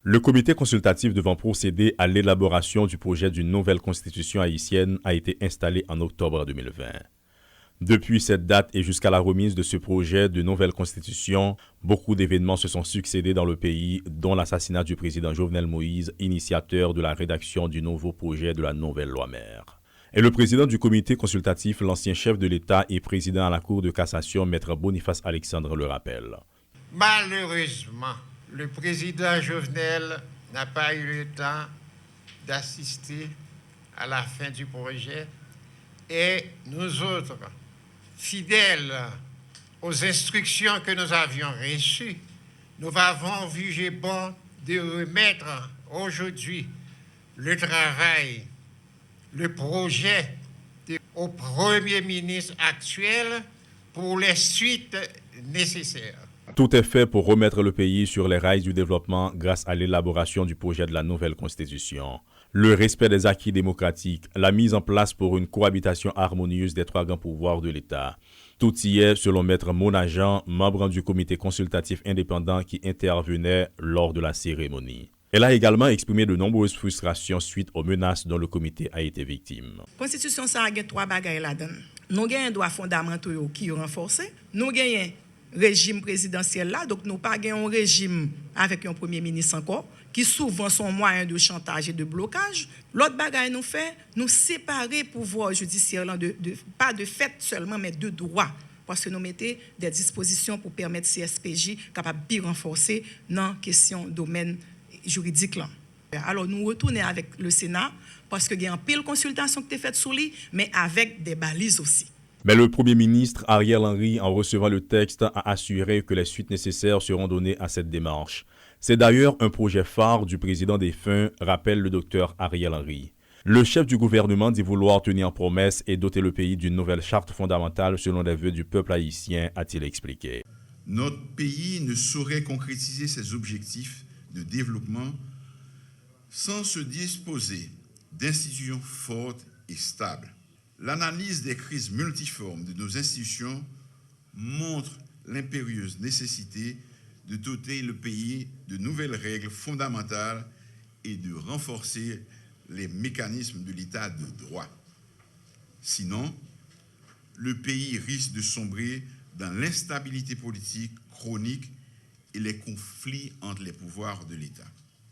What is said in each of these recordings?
Le comité consultatif devant procéder à l'élaboration du projet d'une nouvelle constitution haïtienne a été installé en octobre 2020. Depuis cette date et jusqu'à la remise de ce projet de nouvelle constitution, beaucoup d'événements se sont succédés dans le pays, dont l'assassinat du président Jovenel Moïse, initiateur de la rédaction du nouveau projet de la nouvelle loi mère. Et le président du comité consultatif, l'ancien chef de l'État et président à la Cour de cassation, Maître Boniface Alexandre, le rappelle. Malheureusement, le président Jovenel n'a pas eu le temps d'assister à la fin du projet et nous autres, fidèles aux instructions que nous avions reçues, nous avons jugé bon de remettre aujourd'hui le travail, le projet au Premier ministre actuel pour les suites nécessaires. Tout est fait pour remettre le pays sur les rails du développement grâce à l'élaboration du projet de la nouvelle constitution. Le respect des acquis démocratiques, la mise en place pour une cohabitation harmonieuse des trois grands pouvoirs de l'État. Tout y est selon Maître Monajan, membre du comité consultatif indépendant qui intervenait lors de la cérémonie. Elle a également exprimé de nombreuses frustrations suite aux menaces dont le comité a été victime. La Constitution, ça a trois bagages là-dedans. Nous avons un droit fondamental qui est renforcé. Nous avons un régime présidentiel là, donc nous pas un régime avec un premier ministre encore, qui souvent sont moyens de chantage et de blocage. L'autre bagaille nous fait, nous séparer pouvoir judiciaire là pas de fait seulement, mais de droit. Parce que nous mettons des dispositions pour permettre CSPJ capable de renforcer dans la question domaine juridique là. Alors nous retournons avec le Sénat parce qu'il y a un pile consultation qui est faite sur lui, mais avec des balises aussi. Mais le Premier ministre Ariel Henry, en recevant le texte, a assuré que les suites nécessaires seront données à cette démarche. C'est d'ailleurs un projet phare du président défunt, rappelle le docteur Ariel Henry. Le chef du gouvernement dit vouloir tenir promesse et doter le pays d'une nouvelle charte fondamentale selon les vœux du peuple haïtien, a-t-il expliqué. Notre pays ne saurait concrétiser ses objectifs de développement sans se disposer d'institutions fortes et stables. L'analyse des crises multiformes de nos institutions montre l'impérieuse nécessité de doter le pays de nouvelles règles fondamentales et de renforcer les mécanismes de l'état de droit. Sinon, le pays risque de sombrer dans l'instabilité politique chronique et les conflits entre les pouvoirs de l'État.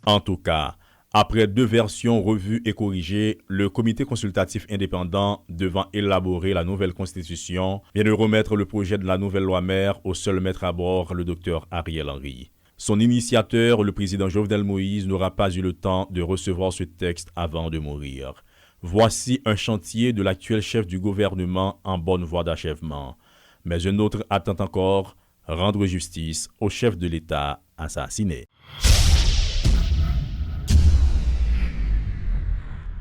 En tout cas, après 2 versions revues et corrigées, le comité consultatif indépendant devant élaborer la nouvelle constitution vient de remettre le projet de la nouvelle loi mère au seul maître à bord, le docteur Ariel Henry. Son initiateur, le président Jovenel Moïse, n'aura pas eu le temps de recevoir ce texte avant de mourir. Voici un chantier de l'actuel chef du gouvernement en bonne voie d'achèvement. Mais un autre attend encore, rendre justice au chef de l'État assassiné.